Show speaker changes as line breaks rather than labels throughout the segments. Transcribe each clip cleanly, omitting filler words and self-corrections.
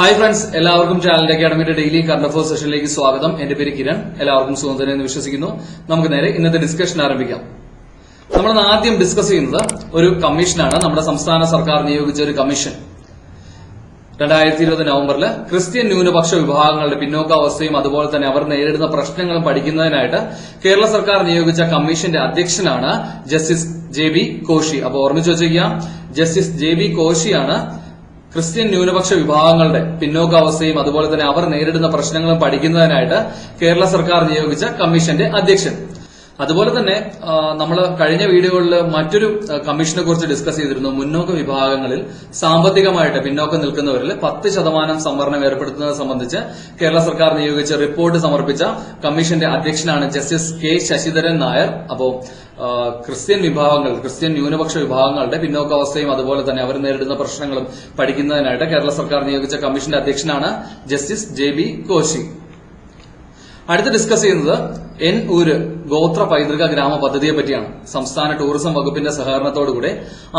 Hi friends, എല്ലാവർക്കും channel അക്കാഡമിയുടെ daily current affairs സെഷനിലേക്ക് സ്വാഗതം. എന്റെ പേര് കിരൺ. എല്ലാവർക്കും സുഖം തന്നെ എന്ന് വിശ്വസിക്കുന്നു. നമുക്ക് നേരെ ഇന്നത്തെ ഡിസ്കഷൻ ആരംഭിക്കാം. നമ്മൾ ആദ്യം ഡിസ്കസ് ചെയ്യുന്നത് ഒരു കമ്മീഷനാണ്. നമ്മുടെ സംസ്ഥാന സർക്കാർ നിയോഗിച്ച ഒരു കമ്മീഷൻ 2020 നവംബറിൽ ക്രിസ്ത്യൻ ന്യൂനപക്ഷ വിഭാഗങ്ങളുടെ പിന്നോക്കാവസ്ഥയും അതുപോലെ തന്നെ അവർ നേരിടുന്ന പ്രശ്നങ്ങളും പഠിക്കുന്നതിനായിട്ട് കേരള സർക്കാർ നിയോഗിച്ച കമ്മീഷന്റെ അധ്യക്ഷനാണ് ജസ്റ്റിസ് JB കോശി. അപ്പോൾ ഓർമ്മിച്ചു വെച്ചിരിക്കുക, ജസ്റ്റിസ് JB കോശിയാണ് ക്രിസ്ത്യൻ ന്യൂനപക്ഷ വിഭാഗങ്ങളുടെ പിന്നോക്കാവസ്ഥയും അതുപോലെ തന്നെ അവർ നേരിടുന്ന പ്രശ്നങ്ങളും പഠിക്കുന്നതിനായിട്ട് കേരള സർക്കാർ നിയോഗിച്ച കമ്മീഷന്റെ അധ്യക്ഷൻ. അതുപോലെ തന്നെ നമ്മൾ കഴിഞ്ഞ വീഡിയോകളിൽ മറ്റൊരു കമ്മീഷനെ കുറിച്ച് ഡിസ്കസ് ചെയ്തിരുന്നു. മുന്നോക്ക വിഭാഗങ്ങളിൽ സാമ്പത്തികമായിട്ട് പിന്നോക്കം നിൽക്കുന്നവരിൽ 10% സംവരണം ഏർപ്പെടുത്തുന്നത് സംബന്ധിച്ച് കേരള സർക്കാർ നിയോഗിച്ച റിപ്പോർട്ട് സമർപ്പിച്ച കമ്മീഷന്റെ അധ്യക്ഷനാണ് ജസ്റ്റിസ് K ശശിധരൻ നായർ. അപ്പോ ക്രിസ്ത്യൻ ന്യൂനപക്ഷ വിഭാഗങ്ങളുടെ പിന്നോക്കാവസ്ഥയും അതുപോലെ തന്നെ അവർ നേരിടുന്ന പ്രശ്നങ്ങളും പഠിക്കുന്നതിനായിട്ട് കേരള സർക്കാർ നിയോഗിച്ച കമ്മീഷന്റെ അധ്യക്ഷനാണ് ജസ്റ്റിസ് JB കോശി. അടുത്ത് ഡിസ്കസ് ചെയ്യുന്നത് N ഊര് ഗോത്ര പൈതൃക ഗ്രാമ പദ്ധതിയെ പറ്റിയാണ്. സംസ്ഥാന ടൂറിസം വകുപ്പിന്റെ സഹകരണത്തോടുകൂടി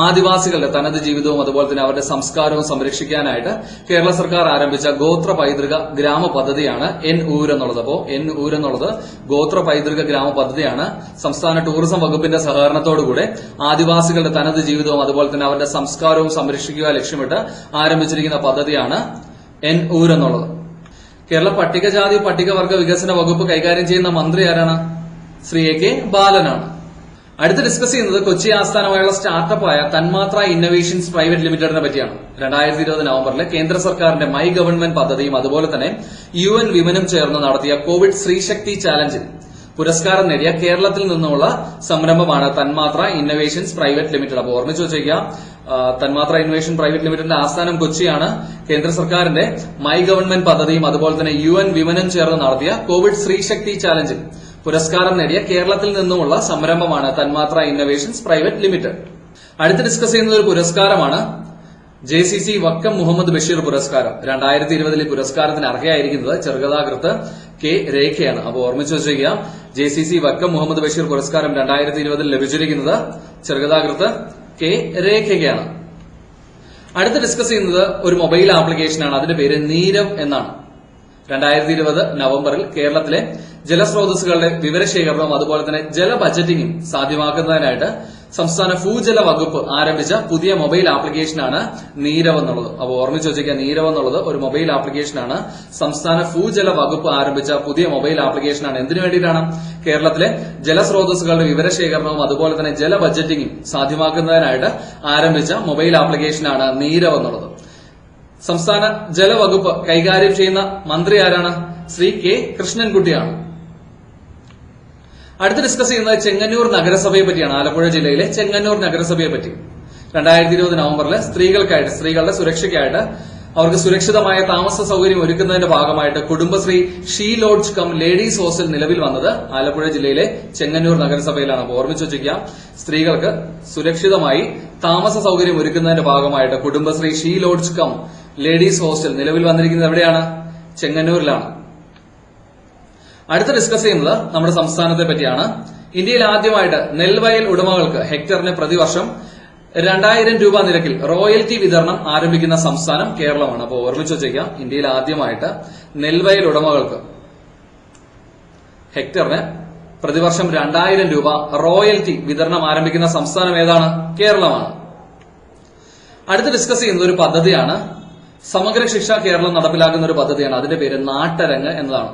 ആദിവാസികളുടെ തനത് ജീവിതവും അതുപോലെ തന്നെ അവരുടെ സംസ്കാരവും സംരക്ഷിക്കാനായിട്ട് കേരള സർക്കാർ ആരംഭിച്ച ഗോത്ര പൈതൃക ഗ്രാമ പദ്ധതിയാണ് N ഊര് എന്നുള്ളത്. അപ്പോ N ഊര് എന്നുള്ളത് ഗോത്ര പൈതൃക ഗ്രാമ പദ്ധതിയാണ്. സംസ്ഥാന ടൂറിസം വകുപ്പിന്റെ സഹകരണത്തോടുകൂടി ആദിവാസികളുടെ തനത് ജീവിതവും അതുപോലെ തന്നെ അവരുടെ സംസ്കാരവും സംരക്ഷിക്കുക ലക്ഷ്യമിട്ട് ആരംഭിച്ചിരിക്കുന്ന പദ്ധതിയാണ് N ഊര് എന്നുള്ളത്. കേരള പട്ടികജാതി പട്ടികവർഗ വികസന വകുപ്പ് കൈകാര്യം ചെയ്യുന്ന മന്ത്രി ആരാണ്? ശ്രീ AK ബാലനാണ്. അടുത്ത് ഡിസ്കസ് ചെയ്യുന്നത് കൊച്ചി ആസ്ഥാനമായുള്ള സ്റ്റാർട്ടപ്പായ തന്മാത്ര ഇന്നൊവേഷൻസ് പ്രൈവറ്റ് ലിമിറ്റഡിനെ പറ്റിയാണ്. 2020 നവംബറിൽ കേന്ദ്ര സർക്കാരിന്റെ മൈ ഗവൺമെന്റ് പദ്ധതിയും അതുപോലെ തന്നെ UN വിമനും ചേർന്ന് നടത്തിയ കോവിഡ് സ്ത്രീശക്തി ചാലഞ്ചിൽ പുരസ്കാരം നേടിയ കേരളത്തിൽ നിന്നുള്ള സംരംഭമാണ് തന്മാത്ര ഇന്നൊവേഷൻസ് പ്രൈവറ്റ് ലിമിറ്റഡ്. അപ്പോൾ ഓർമ്മിച്ചു വെച്ചേക്കുക, തന്മാത്ര ഇന്നൊവേഷൻ പ്രൈവറ്റ് ലിമിറ്റഡിന്റെ ആസ്ഥാനം കൊച്ചിയാണ്. കേന്ദ്ര സർക്കാരിന്റെ മൈ ഗവൺമെന്റ് പദ്ധതിയും അതുപോലെ തന്നെ UN വിമനും ചേർന്ന് നടത്തിയ കോവിഡ് സ്ത്രീശക്തി ചാലഞ്ചിൽ പുരസ്കാരം നേടിയ കേരളത്തിൽ നിന്നുമുള്ള സംരംഭമാണ് തന്മാത്ര ഇന്നൊവേഷൻസ് പ്രൈവറ്റ് ലിമിറ്റഡ്. അടുത്ത് ഡിസ്കസ് ചെയ്യുന്നത് ഒരു പുരസ്കാരമാണ് JCC വക്കം മുഹമ്മദ് ബഷീർ പുരസ്കാരം. 2020 പുരസ്കാരത്തിന് അർഹയായിരിക്കുന്നത് ചെറുകഥാകൃത്ത് K രേഖയാണ്. അപ്പോൾ ഓർമ്മിച്ചു വെച്ചേക്കുക, JCC വക്കം മുഹമ്മദ് ബഷീർ പുരസ്കാരം 2020 ലഭിച്ചിരിക്കുന്നത് ചെറുകഥാകൃത്ത് K രേഖയ്ക്കാണ്. അടുത്ത് ഡിസ്കസ് ചെയ്യുന്നത് ഒരു മൊബൈൽ ആപ്ലിക്കേഷനാണ്. അതിന്റെ പേര് നീരവ് എന്നാണ്. 2020 നവംബറിൽ കേരളത്തിലെ ജലസ്രോതസ്സുകളുടെ വിവരശേഖരണവും അതുപോലെ തന്നെ ജല ബജറ്റിംഗും സാധ്യമാക്കുന്നതിനായിട്ട് സംസ്ഥാന ഭൂജല വകുപ്പ് ആരംഭിച്ച പുതിയ മൊബൈൽ ആപ്ലിക്കേഷനാണ് നീരവ് എന്നുള്ളത്. അപ്പോൾ ഓർമ്മിച്ചു വെച്ചേക്കുക, നീരവ് എന്നുള്ളത് ഒരു മൊബൈൽ ആപ്ലിക്കേഷനാണ്. സംസ്ഥാന ഭൂജല വകുപ്പ് ആരംഭിച്ച പുതിയ മൊബൈൽ ആപ്ലിക്കേഷനാണ്. എന്തിനു വേണ്ടിയിട്ടാണ്? കേരളത്തിലെ ജലസ്രോതസ്സുകളുടെ വിവരശേഖരണവും അതുപോലെ തന്നെ ജല ബജറ്റിംഗും സാധ്യമാക്കുന്നതിനായിട്ട് ആരംഭിച്ച മൊബൈൽ ആപ്ലിക്കേഷനാണ് നീരവ് എന്നുള്ളത്. സംസ്ഥാന ജലവകുപ്പ് കൈകാര്യം ചെയ്യുന്ന മന്ത്രി ആരാണ്? ശ്രീ K കൃഷ്ണൻകുട്ടിയാണ്. അടുത്ത് ഡിസ്കസ് ചെയ്യുന്നത് ചെങ്ങന്നൂർ നഗരസഭയെ പറ്റിയാണ്. ആലപ്പുഴ ജില്ലയിലെ ചെങ്ങന്നൂർ നഗരസഭയെ പറ്റി 2020 നവംബറിൽ സ്ത്രീകളുടെ സുരക്ഷയ്ക്കായിട്ട് അവർക്ക് സുരക്ഷിതമായ താമസ സൗകര്യം ഒരുക്കുന്നതിന്റെ ഭാഗമായിട്ട് Kudumbashree she lodge cum ladies hostel നിലവിൽ വന്നത് ആലപ്പുഴ ജില്ലയിലെ ചെങ്ങന്നൂർ നഗരസഭയിലാണ്. അപ്പോൾ ഓർമ്മിച്ചു വെച്ചിരിക്കുക, സ്ത്രീകൾക്ക് സുരക്ഷിതമായി താമസ സൗകര്യം ഒരുക്കുന്നതിന്റെ ഭാഗമായിട്ട് Kudumbashree she lodge cum ladies hostel നിലവിൽ വന്നിരിക്കുന്നത് എവിടെയാണ്? ചെങ്ങന്നൂരിലാണ്. അടുത്ത് ഡിസ്കസ് ചെയ്യുന്നത് നമ്മുടെ സംസ്ഥാനത്തെ പറ്റിയാണ്. ഇന്ത്യയിൽ ആദ്യമായിട്ട് നെൽവയൽ ഉടമകൾക്ക് ഹെക്ടറിന് പ്രതിവർഷം 2000 രൂപ നിരക്കിൽ റോയൽറ്റി വിതരണം ആരംഭിക്കുന്ന സംസ്ഥാനം കേരളമാണ്. അപ്പോൾ ഓർമ്മിച്ചു വെച്ചേക്കാം, ഇന്ത്യയിൽ ആദ്യമായിട്ട് നെൽവയൽ ഉടമകൾക്ക് ഹെക്ടറിന് പ്രതിവർഷം 2000 രൂപ റോയൽറ്റി വിതരണം ആരംഭിക്കുന്ന സംസ്ഥാനം ഏതാണ്? കേരളമാണ്. അടുത്ത് ഡിസ്കസ് ചെയ്യുന്നത് ഒരു പദ്ധതിയാണ്. സമഗ്ര ശിക്ഷ കേരളം നടപ്പിലാക്കുന്ന ഒരു പദ്ധതിയാണ്. അതിന്റെ പേര് നാട്ടരങ്ങ് എന്നതാണ്.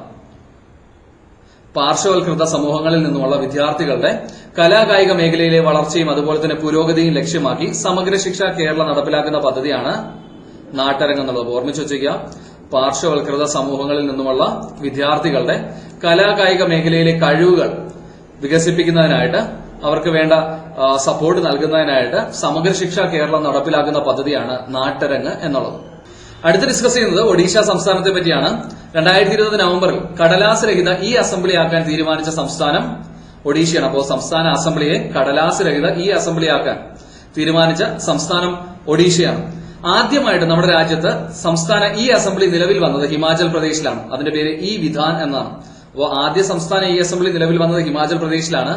പാർശ്വവൽകൃത സമൂഹങ്ങളിൽ നിന്നുമുള്ള വിദ്യാർത്ഥികളുടെ കലാകായിക മേഖലയിലെ വളർച്ചയും അതുപോലെ തന്നെ പുരോഗതിയും ലക്ഷ്യമാക്കി സമഗ്ര ശിക്ഷ കേരളം നടപ്പിലാക്കുന്ന പദ്ധതിയാണ് നാട്ടരങ്ങ് എന്നുള്ളത്. ഓർമ്മിച്ചു വെച്ചിരിക്കുക, പാർശ്വവൽകൃത സമൂഹങ്ങളിൽ നിന്നുമുള്ള വിദ്യാർത്ഥികളുടെ കലാകായിക മേഖലയിലെ കഴിവുകൾ വികസിപ്പിക്കുന്നതിനായിട്ട് അവർക്ക് വേണ്ട സപ്പോർട്ട് നൽകുന്നതിനായിട്ട് സമഗ്ര ശിക്ഷ കേരളം നടപ്പിലാക്കുന്ന പദ്ധതിയാണ് നാട്ടരങ്ങ് എന്നുള്ളത്. അടുത്ത് ഡിസ്കസ് ചെയ്യുന്നത് ഒഡീഷ സംസ്ഥാനത്തെ പറ്റിയാണ്. 2020 നവംബറിൽ കടലാസ് രഹിത ഈ അസംബ്ലി ആക്കാൻ തീരുമാനിച്ച സംസ്ഥാനം ഒഡീഷയാണ്. അപ്പോൾ സംസ്ഥാന അസംബ്ലിയെ കടലാസ് രഹിത ഈ അസംബ്ലി ആക്കാൻ തീരുമാനിച്ച സംസ്ഥാനം ഒഡീഷയാണ്. ആദ്യമായിട്ട് നമ്മുടെ രാജ്യത്ത് സംസ്ഥാന ഈ അസംബ്ലി നിലവിൽ വന്നത് ഹിമാചൽ പ്രദേശിലാണ്. അതിന്റെ പേര് ഈ വിധാൻ എന്നാണ്. അപ്പോൾ ആദ്യ സംസ്ഥാന ഈ അസംബ്ലി നിലവിൽ വന്നത് ഹിമാചൽ പ്രദേശിലാണ്.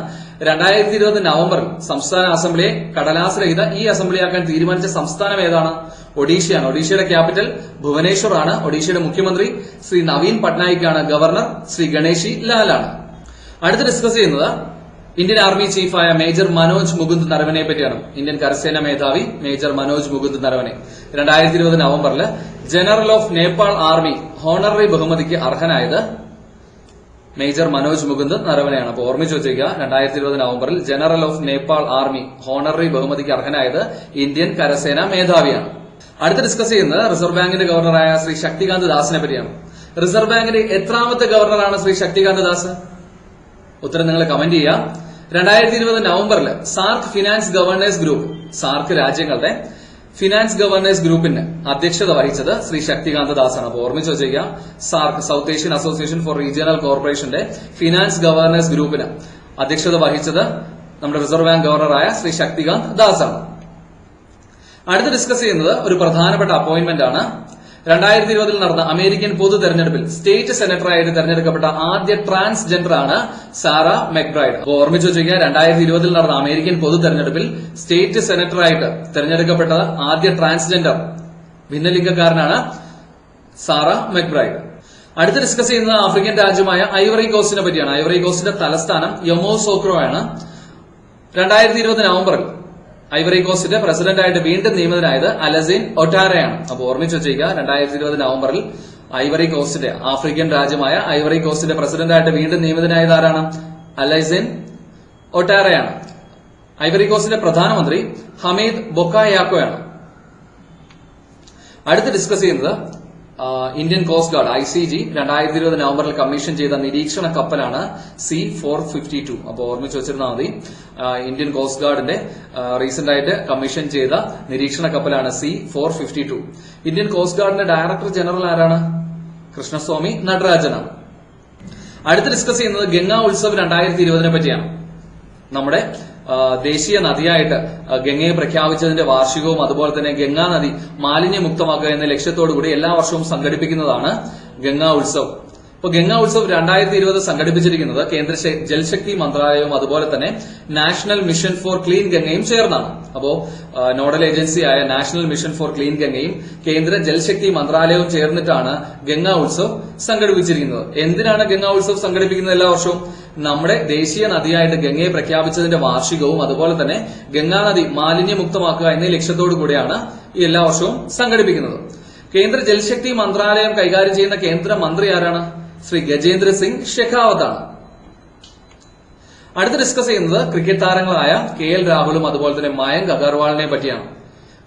2020 നവംബറിൽ സംസ്ഥാന അസംബ്ലിയെ കടലാസ് രഹിത ഈ അസംബ്ലിയാക്കാൻ തീരുമാനിച്ച സംസ്ഥാനം ഏതാണ്? ഒഡീഷയാണ്. ഒഡീഷയുടെ ക്യാപിറ്റൽ ഭുവനേശ്വർ ആണ്. ഒഡീഷയുടെ മുഖ്യമന്ത്രി ശ്രീ നവീൻ പട്നായിക്കാണ്. ഗവർണർ ശ്രീ ഗണേഷി ലാലാണ്. അടുത്ത് ഡിസ്കസ് ചെയ്യുന്നത് ഇന്ത്യൻ ആർമി ചീഫായ മേജർ മനോജ് മുകുന്ദ് നരവനെ പറ്റിയാണ്. ഇന്ത്യൻ കരസേന മേധാവി മേജർ മനോജ് മുകുന്ദ് നരവനെ 2020 നവംബറിൽ general of Nepal army honorary ബഹുമതിക്ക് അർഹനായത് മേജർ മനോജ് മുകുന്ദ് നരവനെയാണ്. അപ്പോൾ ഓർമ്മിച്ചു വെച്ചേക്കുക, 2020 നവംബറിൽ general of Nepal army honorary ബഹുമതിക്ക് അർഹനായത് ഇന്ത്യൻ കരസേന മേധാവിയാണ്. അടുത്ത് ഡിസ്കസ് ചെയ്യുന്നത് റിസർവ് ബാങ്കിന്റെ ഗവർണറായ ശ്രീ ശക്തികാന്ത് ദാസിനെ പറ്റിയാണ്. റിസർവ് ബാങ്കിന്റെ എത്രാമത്തെ ഗവർണറാണ് ശ്രീ ശക്തികാന്ത് ദാസ്? ഉത്തരം നിങ്ങൾ കമന്റ് ചെയ്യുക. 2020 നവംബറിൽ സാർക്ക് ഫിനാൻസ് ഗവർണേഴ്സ് ഗ്രൂപ്പ്, സാർക്ക് രാജ്യങ്ങളുടെ ഫിനാൻസ് ഗവർണേഴ്സ് ഗ്രൂപ്പിന് അധ്യക്ഷത വഹിച്ചത് ശ്രീ ശക്തികാന്ത് ദാസാണ്. അപ്പോൾ ഓർമ്മിച്ച് വെച്ചേക്കുക, SAARC south Asian association for regional കോർപ്പറേഷന്റെ ഫിനാൻസ് ഗവർണേഴ്സ് ഗ്രൂപ്പിന് അധ്യക്ഷത വഹിച്ചത് നമ്മുടെ റിസർവ് ബാങ്ക് ഗവർണറായ ശ്രീ ശക്തികാന്ത് ദാസാണ്. അടുത്ത് ഡിസ്കസ് ചെയ്യുന്നത് ഒരു പ്രധാനപ്പെട്ട അപ്പോയിന്റ്മെന്റ് ആണ്. 2020 നടന്ന അമേരിക്കൻ പൊതു തെരഞ്ഞെടുപ്പിൽ സ്റ്റേറ്റ് സെനറ്ററായിട്ട് തെരഞ്ഞെടുക്കപ്പെട്ട ആദ്യ ട്രാൻസ്ജെൻഡർ ആണ് സാറ മെക്ബ്രൈഡ്. അപ്പോൾ ഓർമ്മിച്ചു വെച്ചിരിക്കുക, 2020 നടന്ന അമേരിക്കൻ പൊതു തെരഞ്ഞെടുപ്പിൽ സ്റ്റേറ്റ് സെനറ്ററായിട്ട് തെരഞ്ഞെടുക്കപ്പെട്ട ആദ്യ ട്രാൻസ്ജെൻഡർ ഭിന്നലിംഗക്കാരനാണ് സാറ മെക്ബ്രൈഡ്. അടുത്ത് ഡിസ്കസ് ചെയ്യുന്നത് ആഫ്രിക്കൻ രാജ്യമായ ഐവറി കോസ്റ്റിനെ പറ്റിയാണ്. ഐവറി കോസ്റ്റിന്റെ തലസ്ഥാനം യമോസോക്രോ ആണ്. 2020 നവംബറിൽ ഐവറി കോസ്റ്റിന്റെ പ്രസിഡന്റായിട്ട് വീണ്ടും നിയമിതനായത് അലസൈൻ ഒട്ടാരയാണ്. അപ്പോൾ ഓർമ്മിച്ചു വെച്ചേക്കുക, 2020 നവംബറിൽ ഐവറി കോസ്റ്റിന്റെ ആഫ്രിക്കൻ രാജ്യമായ ഐവറി കോസ്റ്റിന്റെ പ്രസിഡന്റായിട്ട് വീണ്ടും നിയമിതനായത് ആരാണ്? അലസൈൻ ഒട്ടാരയാണ്. ഐവറി കോസ്റ്റിന്റെ പ്രധാനമന്ത്രി ഹമീദ് ബൊക്കായാക്കോയാണ്. അടുത്ത് ഡിസ്കസ് ചെയ്യുന്നത് ഇന്ത്യൻ കോസ്റ്റ് ഗാർഡ് ICG 2020 നവംബറിൽ കമ്മീഷൻ ചെയ്ത നിരീക്ഷണ കപ്പലാണ് C-452. അപ്പോൾ ഓർമ്മിച്ച് വെച്ചിരുന്നാൽ മതി, ഇന്ത്യൻ കോസ്റ്റ് ഗാർഡിന്റെ റീസെന്റ് ആയിട്ട് കമ്മീഷൻ ചെയ്ത നിരീക്ഷണ കപ്പലാണ് C-452. ഇന്ത്യൻ കോസ്റ്റ് ഗാർഡിന്റെ ഡയറക്ടർ ജനറൽ ആരാണ്? കൃഷ്ണസ്വാമി നടരാജനാണ്. അടുത്ത് ഡിസ്കസ് ചെയ്യുന്നത് ഗംഗാ ഉത്സവ് 2020 പറ്റിയാണ്. നമ്മുടെ ദേശീയ നദിയായിട്ട് ഗംഗയെ പ്രഖ്യാപിച്ചതിന്റെ വാർഷികവും അതുപോലെ തന്നെ ഗംഗാ നദി മാലിന്യമുക്തമാക്കുക എന്ന ലക്ഷ്യത്തോടുകൂടി എല്ലാ വർഷവും സംഘടിപ്പിക്കുന്നതാണ് ഗംഗാ ഉത്സവ്. ഇപ്പൊ ഗംഗാ ഉത്സവ് 2020 സംഘടിപ്പിച്ചിരിക്കുന്നത് കേന്ദ്ര ജൽശക്തി മന്ത്രാലയവും അതുപോലെ തന്നെ നാഷണൽ മിഷൻ ഫോർ ക്ലീൻ ഗംഗയും ചേർന്നാണ്. അപ്പോ നോഡൽ ഏജൻസിയായ നാഷണൽ മിഷൻ ഫോർ ക്ലീൻ ഗംഗയും കേന്ദ്ര ജൽശക്തി മന്ത്രാലയവും ചേർന്നിട്ടാണ് ഗംഗാ ഉത്സവ് സംഘടിപ്പിച്ചിരിക്കുന്നത്. എന്തിനാണ് ഗംഗാ ഉത്സവ് സംഘടിപ്പിക്കുന്നത് എല്ലാ വർഷവും? നമ്മുടെ ദേശീയ നദിയായിട്ട് ഗംഗയെ പ്രഖ്യാപിച്ചതിന്റെ വാർഷികവും അതുപോലെ തന്നെ ഗംഗാ നദി മാലിന്യമുക്തമാക്കുക എന്ന ലക്ഷ്യത്തോടു കൂടിയാണ് ഈ എല്ലാ വർഷവും സംഘടിപ്പിക്കുന്നത്. കേന്ദ്ര ജൽശക്തി മന്ത്രാലയം കൈകാര്യം ചെയ്യുന്ന കേന്ദ്ര മന്ത്രി ആരാണ്? ശ്രീ ഗജേന്ദ്ര സിംഗ് ഷെഖാവത്താണ്. അടുത്ത് ഡിസ്കസ് ചെയ്യുന്നത് ക്രിക്കറ്റ് താരങ്ങളായ KL രാഹുലും അതുപോലെ തന്നെ മയങ്ക് അഗർവാളിനെ പറ്റിയാണ്.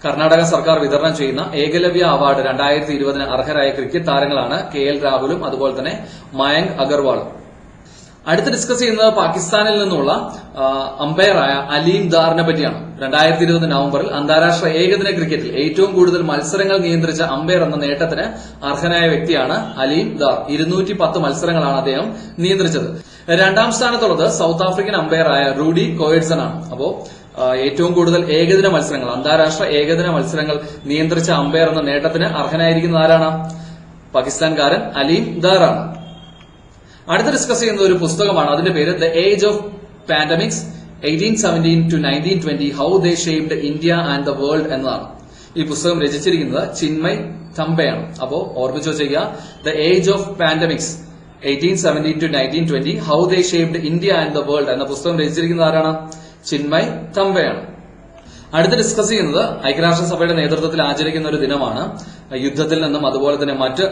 കർണാടക സർക്കാർ വിതരണം ചെയ്യുന്ന ഏകലവ്യ അവാർഡ് 2020 അർഹരായ ക്രിക്കറ്റ് താരങ്ങളാണ് KL രാഹുലും അതുപോലെ തന്നെ മയങ്ക് അഗർവാളും. അടുത്ത് ഡിസ്കസ് ചെയ്യുന്നത് പാകിസ്ഥാനിൽ നിന്നുള്ള അമ്പയറായ അലീം ദാറിനെ പറ്റിയാണ്. 2020 നവംബറിൽ അന്താരാഷ്ട്ര ഏകദിന ക്രിക്കറ്റിൽ ഏറ്റവും കൂടുതൽ മത്സരങ്ങൾ നിയന്ത്രിച്ച അമ്പയർ എന്ന നേട്ടത്തിന് അർഹനായ വ്യക്തിയാണ് അലീം ദാർ. 210 മത്സരങ്ങളാണ് അദ്ദേഹം നിയന്ത്രിച്ചത്. രണ്ടാം സ്ഥാനത്തുള്ളത് സൗത്ത് ആഫ്രിക്കൻ അമ്പയറായ റൂഡി കോയഡ്സൺ ആണ്. അപ്പോ ഏറ്റവും കൂടുതൽ ഏകദിന മത്സരങ്ങൾ, അന്താരാഷ്ട്ര ഏകദിന മത്സരങ്ങൾ നിയന്ത്രിച്ച അമ്പയർ എന്ന നേട്ടത്തിന് അർഹനായിരിക്കുന്നത് ആരാണ്? പാകിസ്ഥാൻകാരൻ അലീം ദാറാണ്. അടുത്ത് ഡിസ്കസ് ചെയ്യുന്ന ഒരു പുസ്തകമാണ്. അതിന്റെ പേര് the age of pandemics 1817 to 1920 how they shaped India and the world എന്നതാണ്. ഈ പുസ്തകം രചിച്ചിരിക്കുന്നത് ചിന്മയ് തമ്പയാണ്. അപ്പോ ഓർമ്മിച്ചു വെച്ചേക്കുക, the age of pandemics 1817 to 1920 how they shaped India and the world എന്ന പുസ്തകം രചിച്ചിരിക്കുന്നത് ആരാണ്? ചിന്മയ് തമ്പയാണ്. അടുത്ത് ഡിസ്കസ് ചെയ്യുന്നത് ഐക്യരാഷ്ട്രസഭയുടെ നേതൃത്വത്തിൽ ആചരിക്കുന്ന ഒരു ദിനമാണ്. യുദ്ധത്തിൽ നിന്നും അതുപോലെ തന്നെ മറ്റ്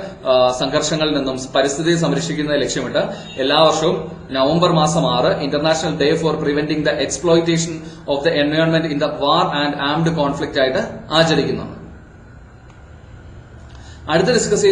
സംഘർഷങ്ങളിൽ നിന്നും പരിസ്ഥിതിയെ സംരക്ഷിക്കുന്നതിനെ ലക്ഷ്യമിട്ട് എല്ലാ വർഷവും നവംബർ മാസം 6 international day for preventing the exploitation of the environment in the war and armed conflict ആയിട്ട് ആചരിക്കുന്നു. അടുത്ത് ഡിസ്കസ്